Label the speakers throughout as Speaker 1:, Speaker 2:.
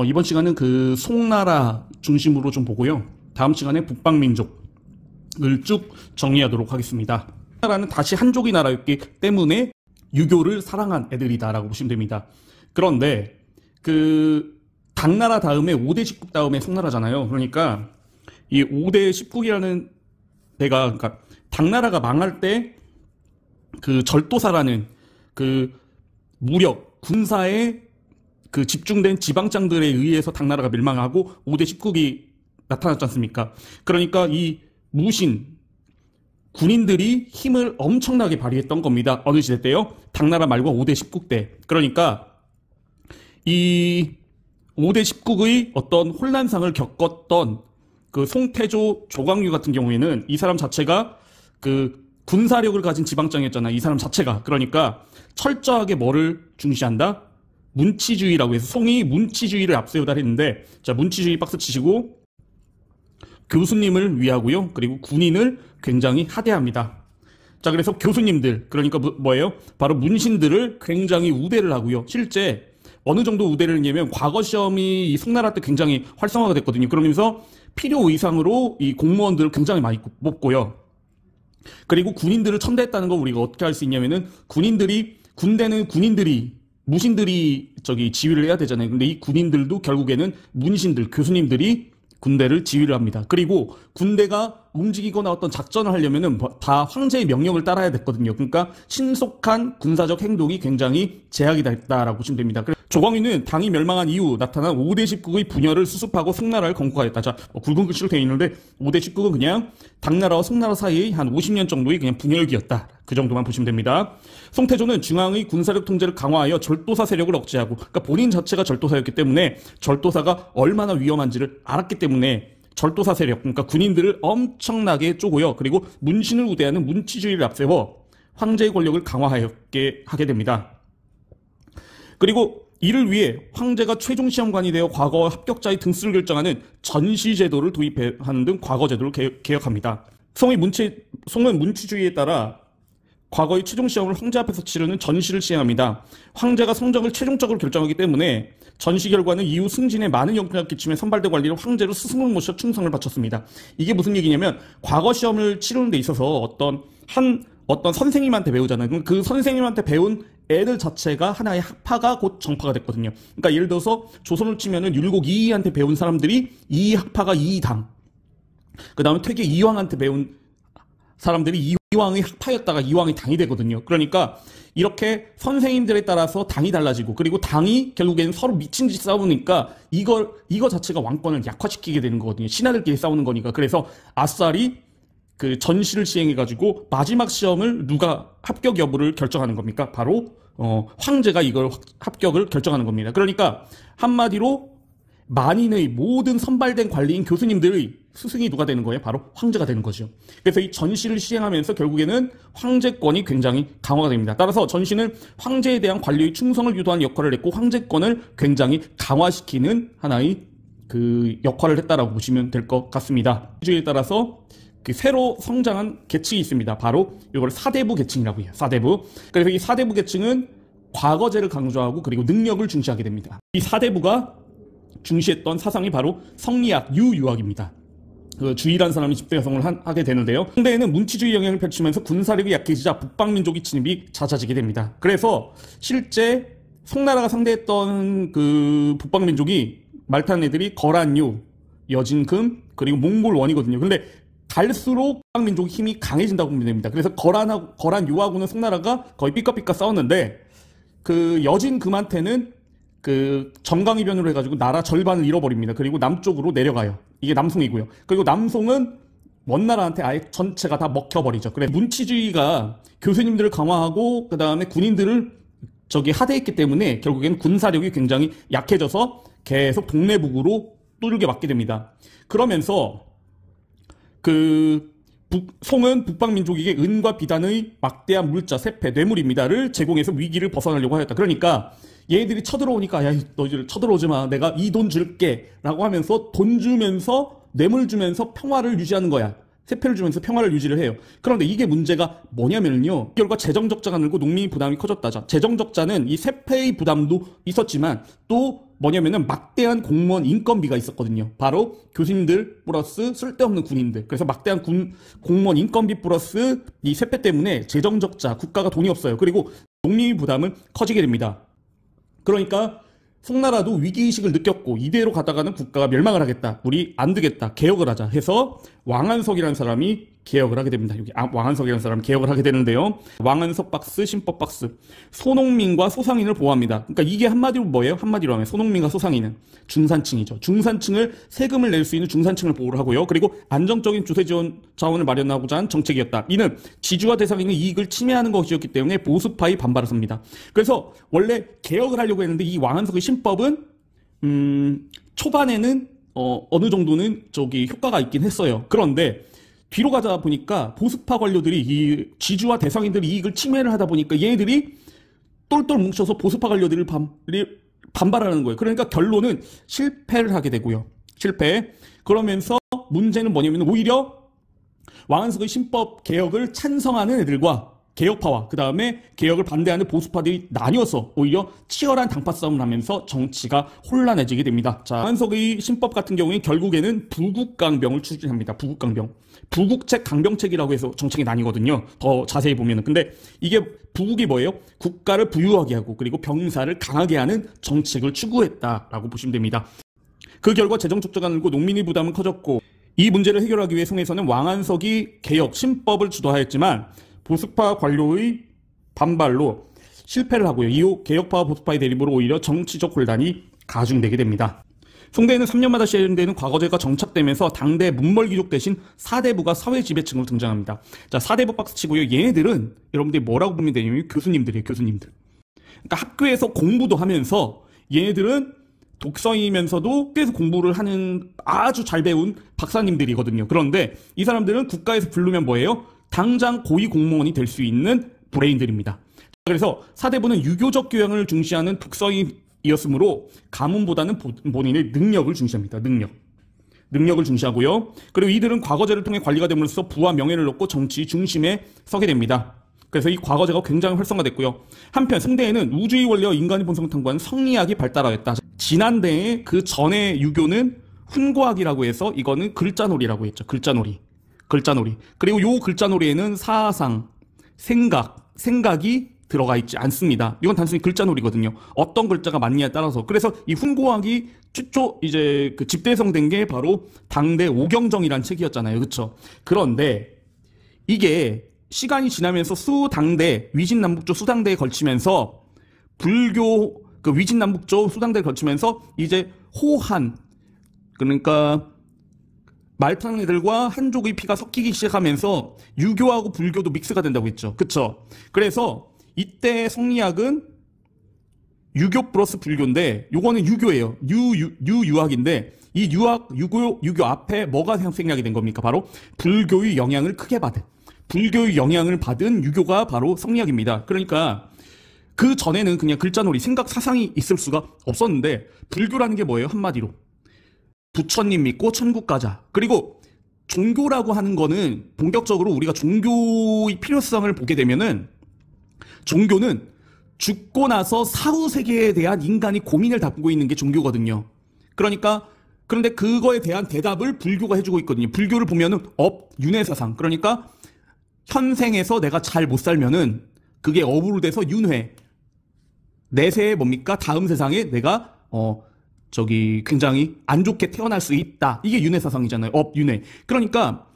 Speaker 1: 이번 시간은 그 송나라 중심으로 좀 보고요. 다음 시간에 북방민족을 쭉 정리하도록 하겠습니다. 나라는 다시 한족의 나라였기 때문에 유교를 사랑한 애들이다라고 보시면 됩니다. 그런데 그 당나라 다음에 5대 10국 다음에 송나라잖아요. 그러니까 이 5대 10국이라는 데가, 그러니까 당나라가 망할 때 그 절도사라는 그 무력, 군사에 그 집중된 지방장들에 의해서 당나라가 멸망하고 5대 10국이 나타났지 않습니까? 그러니까 이 무신 군인들이 힘을 엄청나게 발휘했던 겁니다. 어느 시대 때요? 당나라 말고 5대 10국 때. 그러니까 이 5대 10국의 어떤 혼란상을 겪었던 그 송태조, 조광유 같은 경우에는 이 사람 자체가 그 군사력을 가진 지방장이었잖아. 이 사람 자체가. 그러니까 철저하게 뭐를 중시한다? 문치주의라고 해서 송이 문치주의를 앞세우다 했는데, 자, 문치주의 박스 치시고 교수님을 위하고요. 그리고 군인을 굉장히 하대합니다. 자, 그래서 교수님들, 그러니까 뭐예요? 바로 문신들을 굉장히 우대를 하고요. 실제 어느 정도 우대를 했냐면 과거 시험이 이 송나라 때 굉장히 활성화가 됐거든요. 그러면서 필요 이상으로 이 공무원들을 굉장히 많이 뽑고요. 그리고 군인들을 첨대했다는 걸 우리가 어떻게 할 수 있냐면은 군대는 군인들이 무신들이 지휘를 해야 되잖아요. 근데 이 군인들도 결국에는 문신들, 교수님들이 군대를 지휘를 합니다. 그리고 군대가 움직이거나 어떤 작전을 하려면은 다 황제의 명령을 따라야 됐거든요. 그러니까 신속한 군사적 행동이 굉장히 제약이 됐다라고 보시면 됩니다. 조광유는 당이 멸망한 이후 나타난 5대 10국의 분열을 수습하고 송나라를 건국하였다. 자, 굵은 글씨로 되어 있는데 5대 10국은 그냥 당나라와 송나라 사이의 한 50년 정도의 그냥 분열기였다. 그 정도만 보시면 됩니다. 송태조는 중앙의 군사력 통제를 강화하여 절도사 세력을 억제하고, 그러니까 본인 자체가 절도사였기 때문에 절도사가 얼마나 위험한지를 알았기 때문에 절도사 세력, 그러니까 군인들을 엄청나게 쪼고요. 그리고 문신을 우대하는 문치주의를 앞세워 황제의 권력을 강화하게 하게 됩니다. 그리고 이를 위해 황제가 최종 시험관이 되어 과거 합격자의 등수를 결정하는 전시제도를 도입하는 등 과거제도를 개혁합니다. 송은 문치주의에 따라 과거의 최종 시험을 황제 앞에서 치르는 전시를 시행합니다. 황제가 성적을 최종적으로 결정하기 때문에 전시 결과는 이후 승진에 많은 영향을 끼치며 선발대 관리를 황제로 스승을 모셔 충성을 바쳤습니다. 이게 무슨 얘기냐면 과거 시험을 치르는 데 있어서 어떤 선생님한테 배우잖아요. 그럼 그 선생님한테 배운 애들 자체가 하나의 학파가 곧 정파가 됐거든요. 그러니까 예를 들어서 조선을 치면은 율곡 이이한테 배운 사람들이 이이 학파가 이이당, 그 다음에 퇴계 이왕한테 배운 사람들이 이왕의 학파였다가 이왕의 당이 되거든요. 그러니까 이렇게 선생님들에 따라서 당이 달라지고, 그리고 당이 결국에는 서로 미친 듯이 싸우니까 이거 자체가 왕권을 약화시키게 되는 거거든요. 신하들끼리 싸우는 거니까. 그래서 아싸리 그 전시를 시행해가지고 마지막 시험을 누가 합격 여부를 결정하는 겁니까? 바로 황제가 이걸 합격을 결정하는 겁니다. 그러니까 한마디로 만인의 모든 선발된 관리인 교수님들의 스승이 누가 되는 거예요? 바로 황제가 되는 거죠. 그래서 이 전시를 시행하면서 결국에는 황제권이 굉장히 강화가 됩니다. 따라서 전시는 황제에 대한 관리의 충성을 유도하는 역할을 했고, 황제권을 굉장히 강화시키는 하나의 그 역할을 했다라고 보시면 될 것 같습니다. 주의에 따라서 그 새로 성장한 계층이 있습니다. 바로 이걸 사대부 계층이라고 해요. 사대부. 그래서 이 사대부 계층은 과거제를 강조하고 그리고 능력을 중시하게 됩니다. 이 사대부가 중시했던 사상이 바로 성리학, 유유학입니다. 그 주의라는 사람이 집대성을 하게 되는데요. 상대에는 문치주의 영향을 펼치면서 군사력이 약해지자 북방민족의 진입이 잦아지게 됩니다. 그래서 실제 송나라가 상대했던 그 북방민족이 말타는 애들이 거란유, 여진금, 그리고 몽골원이거든요. 근데 갈수록 북방민족의 힘이 강해진다고 보면 됩니다. 그래서 거란유하고는 송나라가 거의 삐까삐까 싸웠는데, 그 여진금한테는 그 정강이변으로 해가지고 나라 절반을 잃어버립니다. 그리고 남쪽으로 내려가요. 이게 남송이고요. 그리고 남송은 원나라한테 아예 전체가 다 먹혀버리죠. 그래서 문치주의가 교수님들을 강화하고 그 다음에 군인들을 하대했기 때문에 결국에는 군사력이 굉장히 약해져서 계속 동래북으로 뚫게 맞게 됩니다. 그러면서 송은 북방민족에게 은과 비단의 막대한 물자, 세패, 뇌물입니다를 제공해서 위기를 벗어나려고 하였다. 그러니까 얘들이 쳐들어오니까 야, 너희들 쳐들어오지 마. 내가 이 돈 줄게. 라고 하면서 돈 주면서 뇌물 주면서 평화를 유지하는 거야. 세패를 주면서 평화를 유지를 해요. 그런데 이게 문제가 뭐냐면요. 결과 재정 적자가 늘고 농민의 부담이 커졌다죠. 재정 적자는 이 세패의 부담도 있었지만 또 뭐냐면은 막대한 공무원 인건비가 있었거든요. 바로 교수님들 플러스 쓸데없는 군인들. 그래서 막대한 공무원 인건비 플러스 이 세패 때문에 재정 적자, 국가가 돈이 없어요. 그리고 농민의 부담은 커지게 됩니다. 그러니까 송나라도 위기의식을 느꼈고 이대로 가다가는 국가가 멸망을 하겠다. 우리 안 되겠다. 개혁을 하자 해서 왕한석이라는 사람이 개혁을 하게 됩니다. 여기 왕한석이라는 사람이 개혁을 하게 되는데요. 왕한석 박스, 신법 박스. 소농민과 소상인을 보호합니다. 그러니까 이게 한마디로 뭐예요? 한마디로 하면 소농민과 소상인은 중산층이죠. 중산층을 세금을 낼 수 있는 중산층을 보호를 하고요. 그리고 안정적인 주세 지원 자원을 마련하고자 한 정책이었다. 이는 지주와 대상인의 이익을 침해하는 것이었기 때문에 보수파의 반발을 섭니다. 그래서 원래 개혁을 하려고 했는데 이 왕한석의 신법은 초반에는 어느 정도는 효과가 있긴 했어요. 그런데 뒤로 가다 보니까 보수파 관료들이 이 지주와 대상인들의 이익을 침해를 하다 보니까 얘네들이 똘똘 뭉쳐서 보수파 관료들을 반발하는 거예요. 그러니까 결론은 실패를 하게 되고요. 실패. 그러면서 문제는 뭐냐면 오히려 왕한석의 신법 개혁을 찬성하는 애들과 개혁파와 그 다음에 개혁을 반대하는 보수파들이 나뉘어서 오히려 치열한 당파 싸움을 하면서 정치가 혼란해지게 됩니다. 자, 왕한석의 신법 같은 경우에 결국에는 부국강병을 추진합니다. 부국강병. 부국책, 강병책이라고 해서 정책이 나뉘거든요. 더 자세히 보면은. 근데 이게 부국이 뭐예요? 국가를 부유하게 하고 그리고 병사를 강하게 하는 정책을 추구했다라고 보시면 됩니다. 그 결과 재정 적자가 늘고 농민의 부담은 커졌고 이 문제를 해결하기 위해 송에서는 왕한석이 개혁, 신법을 주도하였지만 보수파 관료의 반발로 실패를 하고요. 이후 개혁파와 보수파의 대립으로 오히려 정치적 혼란이 가중되게 됩니다. 송대에는 3년마다 시행되는 과거제가 정착되면서 당대 문벌귀족 대신 사대부가 사회지배층으로 등장합니다. 자, 사대부 박스치고요. 얘네들은 여러분들이 뭐라고 보면 되냐면 교수님들이에요. 교수님들. 그러니까 학교에서 공부도 하면서 얘네들은 독서이면서도 학교에서 공부를 하는 아주 잘 배운 박사님들이거든요. 그런데 이 사람들은 국가에서 부르면 뭐예요? 당장 고위 공무원이 될 수 있는 브레인들입니다. 그래서 사대부는 유교적 교양을 중시하는 독서인이었으므로 가문보다는 본인의 능력을 중시합니다. 능력을 중시하고요. 그리고 이들은 과거제를 통해 관리가 됨으로써 부와 명예를 얻고 정치 중심에 서게 됩니다. 그래서 이 과거제가 굉장히 활성화됐고요. 한편 승대에는 우주의 원리와 인간의 본성을 탐구하는 성리학이 발달하였다. 지난대에 그 전에 유교는 훈고학이라고 해서 이거는 글자놀이라고 했죠. 글자놀이. 그리고 요 글자놀이에는 사상, 생각이 들어가 있지 않습니다. 이건 단순히 글자놀이거든요. 어떤 글자가 맞냐에 따라서. 그래서 이 훈고학이 최초 이제 그 집대성된 게 바로 당대 오경정이란 책이었잖아요. 그렇죠? 그런데 이게 시간이 지나면서 수당대, 위진남북조 수당대에 걸치면서 불교 그 위진남북조 수당대에 걸치면서 이제 호한 그러니까 말타는 애들과 한족의 피가 섞이기 시작하면서 유교하고 불교도 믹스가 된다고 했죠. 그쵸? 그래서 이때 성리학은 유교 플러스 불교인데 요거는 유교예요. 유학인데 이 유교 앞에 뭐가 생략이 된 겁니까? 바로 불교의 영향을 크게 받은 불교의 영향을 받은 유교가 바로 성리학입니다. 그러니까 그 전에는 그냥 글자놀이 생각 사상이 있을 수가 없었는데 불교라는 게 뭐예요? 한마디로 부처님 믿고 천국 가자. 그리고 종교라고 하는 거는 본격적으로 우리가 종교의 필요성을 보게 되면은 종교는 죽고 나서 사후 세계에 대한 인간이 고민을 담고 있는 게 종교거든요. 그런데 그거에 대한 대답을 불교가 해주고 있거든요. 불교를 보면은 윤회 사상. 그러니까 현생에서 내가 잘 못 살면은 그게 업으로 돼서 윤회. 내세에 뭡니까? 다음 세상에 내가 굉장히 안 좋게 태어날 수 있다. 이게 윤회 사상이잖아요. 윤회. 그러니까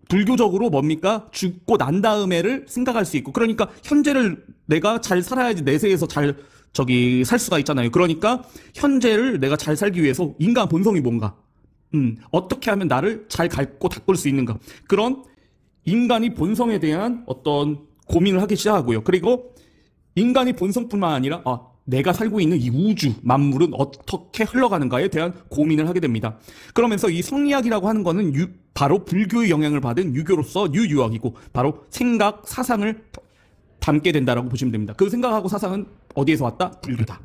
Speaker 1: 불교적으로 뭡니까? 죽고 난 다음에를 생각할 수 있고. 그러니까 현재를 내가 잘 살아야지 내세에서 잘 살 수가 있잖아요. 그러니까 현재를 내가 잘 살기 위해서 인간 본성이 뭔가? 어떻게 하면 나를 잘 갈고 닦을 수 있는가? 그런 인간이 본성에 대한 어떤 고민을 하기 시작하고요. 그리고 인간이 본성뿐만 아니라 내가 살고 있는 이 우주, 만물은 어떻게 흘러가는가에 대한 고민을 하게 됩니다. 그러면서 이 성리학이라고 하는 거는 바로 불교의 영향을 받은 유교로서 유학이고 바로 생각, 사상을 담게 된다라고 보시면 됩니다. 그 생각하고 사상은 어디에서 왔다? 불교다.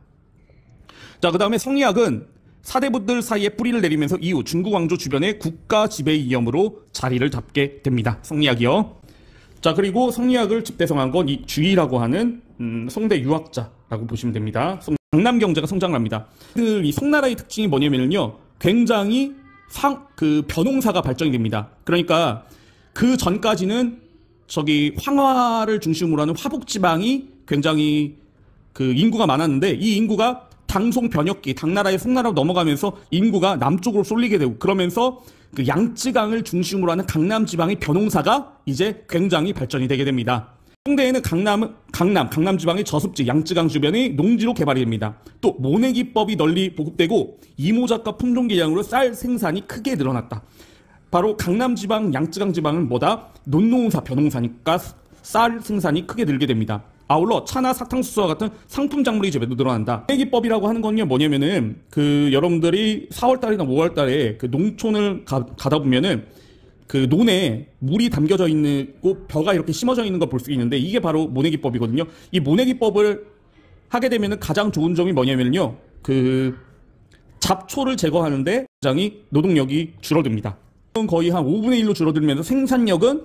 Speaker 1: 자, 그 다음에 성리학은 사대부들 사이에 뿌리를 내리면서 이후 중국 왕조 주변의 국가 지배 이념으로 자리를 잡게 됩니다. 성리학이요. 자, 그리고 성리학을 집대성한 건 이 주의라고 하는 송대 유학자라고 보시면 됩니다. 강남 경제가 성장을 합니다. 이 송나라의 특징이 뭐냐면요, 굉장히 벼농사가 발전이 됩니다. 그러니까 그 전까지는 황화를 중심으로 하는 화북 지방이 굉장히 인구가 많았는데, 이 인구가 당송 변혁기, 당나라의 송나라로 넘어가면서 인구가 남쪽으로 쏠리게 되고, 그러면서 양쯔강을 중심으로 하는 강남 지방의 벼농사가 이제 굉장히 발전이 되게 됩니다. 홍대에는 강남 지방의 저습지, 양쯔강 주변의 농지로 개발이 됩니다. 또 모내기법이 널리 보급되고 이모작과 품종 개량으로 쌀 생산이 크게 늘어났다. 바로 강남 지방, 양쯔강 지방은 뭐다? 논농사, 벼농사니까 쌀 생산이 크게 늘게 됩니다. 아울러 차나 사탕수수와 같은 상품 작물의 재배도 늘어난다. 모내기법이라고 하는 건요, 뭐냐면은 여러분들이 4월달이나 5월달에 농촌을 가다 보면은 논에 물이 담겨져 있고 벼가 이렇게 심어져 있는 걸 볼 수 있는데, 이게 바로 모내기법이거든요. 이 모내기법을 하게 되면은 가장 좋은 점이 뭐냐면요, 잡초를 제거하는데 굉장히 노동력이 줄어듭니다. 거의 한 5분의 1로 줄어들면서 생산력은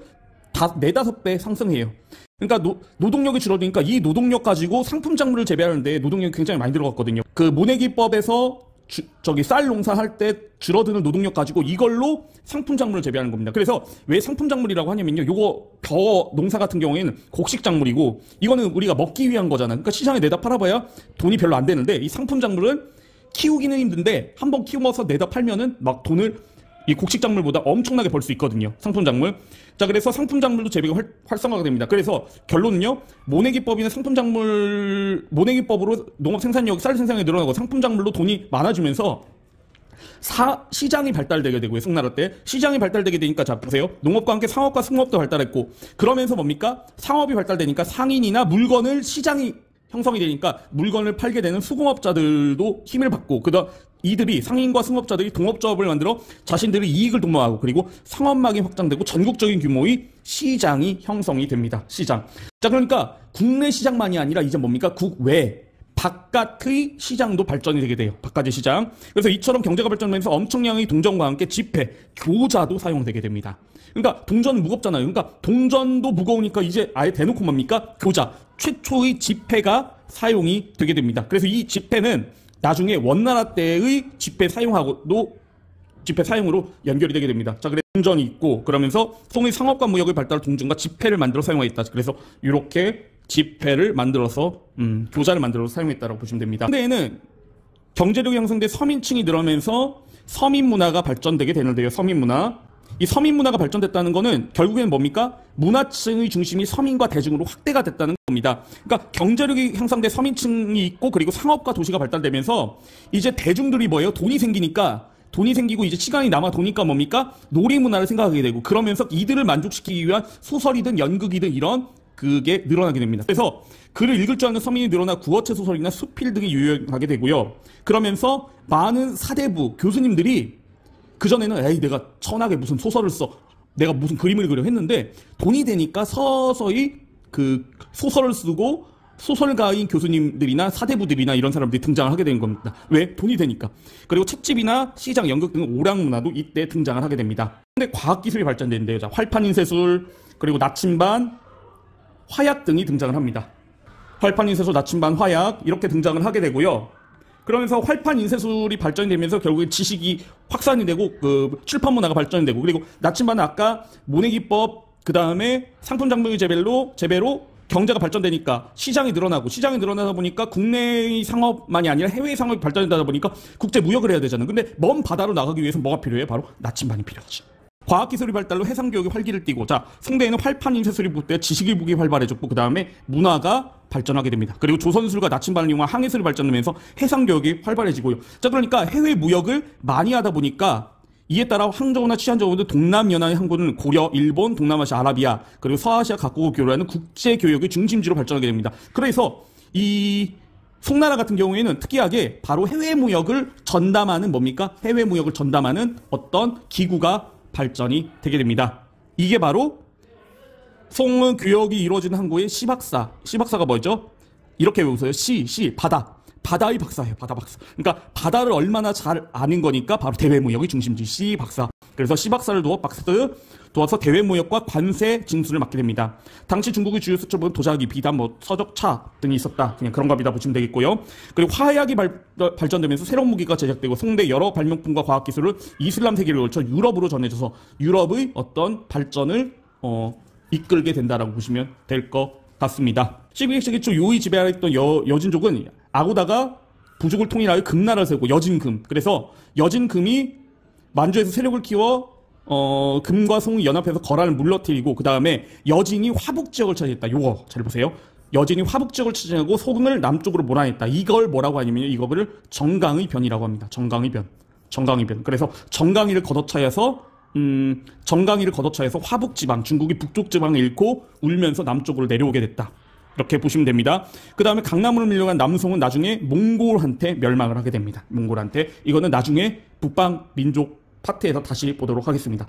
Speaker 1: 4-5배 상승해요. 그러니까 노동력이 줄어드니까 이 노동력 가지고 상품 작물을 재배하는데 노동력이 굉장히 많이 들어갔거든요. 모내기법에서 쌀 농사할 때 줄어드는 노동력 가지고 이걸로 상품 작물을 재배하는 겁니다. 그래서 왜 상품 작물이라고 하냐면요, 요거 벼 농사 같은 경우에는 곡식 작물이고 이거는 우리가 먹기 위한 거잖아요. 그러니까 시장에 내다 팔아봐야 돈이 별로 안 되는데, 이 상품 작물은 키우기는 힘든데 한번 키워서 내다 팔면은 막 돈을 이 곡식 작물보다 엄청나게 벌 수 있거든요. 상품 작물. 자, 그래서 상품 작물도 재배가 활성화가 됩니다. 그래서 결론은요, 모내기법이나 모내기법으로 농업 생산력, 쌀 생산이 늘어나고 상품 작물로 돈이 많아지면서 시장이 발달되게 되고요. 송나라 때 시장이 발달되게 되니까, 자 보세요, 농업과 함께 상업과 승업도 발달했고, 그러면서 뭡니까? 상업이 발달되니까 상인이나 물건을 시장이 형성이 되니까 물건을 팔게 되는 수공업자들도 힘을 받고, 이들이 상인과 승업자들이 동업조합을 만들어 자신들의 이익을 도모하고, 그리고 상업망이 확장되고 전국적인 규모의 시장이 형성이 됩니다. 시장. 자, 그러니까 국내 시장만이 아니라 이제 뭡니까? 국외, 바깥의 시장도 발전이 되게 돼요. 바깥의 시장. 그래서 이처럼 경제가 발전하면서 엄청량의 동전과 함께 지폐, 교자도 사용되게 됩니다. 그러니까 동전은 무겁잖아요. 그러니까 동전도 무거우니까 이제 아예 대놓고 뭡니까? 교자, 최초의 지폐가 사용이 되게 됩니다. 그래서 이 지폐는 나중에 원나라 때의 지폐 사용으로 연결이 되게 됩니다. 자, 그래서 동전이 있고, 그러면서 송의 상업과 무역의 발달을 동전과 지폐를 만들어 사용하였다. 그래서 이렇게 지폐를 만들어서 교자를 만들어서 사용했다고 보시면 됩니다. 근데에는 경제력이 형성돼 서민층이 늘어나면서 서민 문화가 발전되게 되는데요. 서민 문화. 이 서민 문화가 발전됐다는 거는 결국에는 뭡니까? 문화층의 중심이 서민과 대중으로 확대가 됐다는 겁니다. 그러니까 경제력이 형성돼 서민층이 있고, 그리고 상업과 도시가 발달되면서 이제 대중들이 뭐예요? 돈이 생기고 이제 시간이 남아 도니까 뭡니까? 놀이 문화를 생각하게 되고, 그러면서 이들을 만족시키기 위한 소설이든 연극이든 이런 그게 늘어나게 됩니다. 그래서 글을 읽을 줄 아는 서민이 늘어나 구어체 소설이나 수필 등이 유행하게 되고요. 그러면서 많은 사대부 교수님들이 그전에는 내가 천하게 무슨 소설을 써, 내가 무슨 그림을 그려 했는데, 돈이 되니까 서서히 소설을 쓰고 소설가인 교수님들이나 사대부들이나 이런 사람들이 등장을 하게 된 겁니다. 왜? 돈이 되니까. 그리고 책집이나 시장, 연극 등 오락 문화도 이때 등장을 하게 됩니다. 근데 과학기술이 발전되는데요. 자, 활판인쇄술, 그리고 나침반, 화약 등이 등장을 합니다. 활판인쇄술, 나침반, 화약 이렇게 등장을 하게 되고요. 그러면서 활판인쇄술이 발전이 되면서 결국에 지식이 확산이 되고 출판 문화가 발전이 되고, 그리고 나침반은 아까 모내기법, 그 다음에 상품 작물의 재배로 경제가 발전되니까 시장이 늘어나다 보니까 국내의 상업만이 아니라 해외 상업이 발전되다 보니까 국제 무역을 해야 되잖아요. 근데 먼 바다로 나가기 위해서 뭐가 필요해요? 바로 나침반이 필요하지. 과학기술이 발달로 해상교육이 활기를 띠고, 자, 송대에는 활판인쇄술이 보급되어 지식일북이 활발해졌고, 그 다음에 문화가 발전하게 됩니다. 그리고 조선술과 나침반을 이용한 항해술이 발전하면서 해상교육이 활발해지고요. 자, 그러니까 해외 무역을 많이 하다 보니까 이에 따라 항저우나 치안저우 등 동남연안의 항구는 고려, 일본, 동남아시아, 아라비아, 그리고 서아시아 각국을 교류하는 국제교역의 중심지로 발전하게 됩니다. 그래서 이 송나라 같은 경우에는 특이하게 바로 해외 무역을 전담하는 어떤 기구가 발전이 되게 됩니다. 이게 바로 송은 교역이 이루어지는 항구의 시박사가 뭐죠? 이렇게 외우세요. 바다. 바다의 박사예요. 바다 박사. 그러니까 바다를 얼마나 잘 아는 거니까 바로 대외무역의 중심지 시 박사. 그래서 시 박사를 두어서 대외무역과 관세 징수를 맡게 됩니다. 당시 중국의 주요 수출은 도자기, 비단, 서적차 등이 있었다. 그냥 그런 겁니다. 보시면 되겠고요. 그리고 화약이 발전되면서 새로운 무기가 제작되고宋대 여러 발명품과 과학기술을 이슬람 세계를 걸쳐 유럽으로 전해져서 유럽의 어떤 발전을 이끌게 된다라고 보시면 될 것 같습니다. 12세기 초 요의 지배하였던 여진족은 아고다가 부족을 통일하여 금나라를 세우고 여진금. 그래서 여진금이 만주에서 세력을 키워 금과 송이 연합해서 거란을 물러뜨리고 그 다음에 여진이 화북 지역을 차지했다. 요거 잘 보세요. 여진이 화북 지역을 차지하고 송을 남쪽으로 몰아냈다. 이걸 뭐라고 하냐면 이거를 정강의 변이라고 합니다. 정강의 변. 그래서 정강이를 걷어차여서 화북 지방, 중국이 북쪽 지방을 잃고 울면서 남쪽으로 내려오게 됐다. 이렇게 보시면 됩니다. 그 다음에 강남으로 밀려간 남송은 나중에 몽골한테 멸망을 하게 됩니다. 몽골한테. 이거는 나중에 북방 민족 파트에서 다시 보도록 하겠습니다.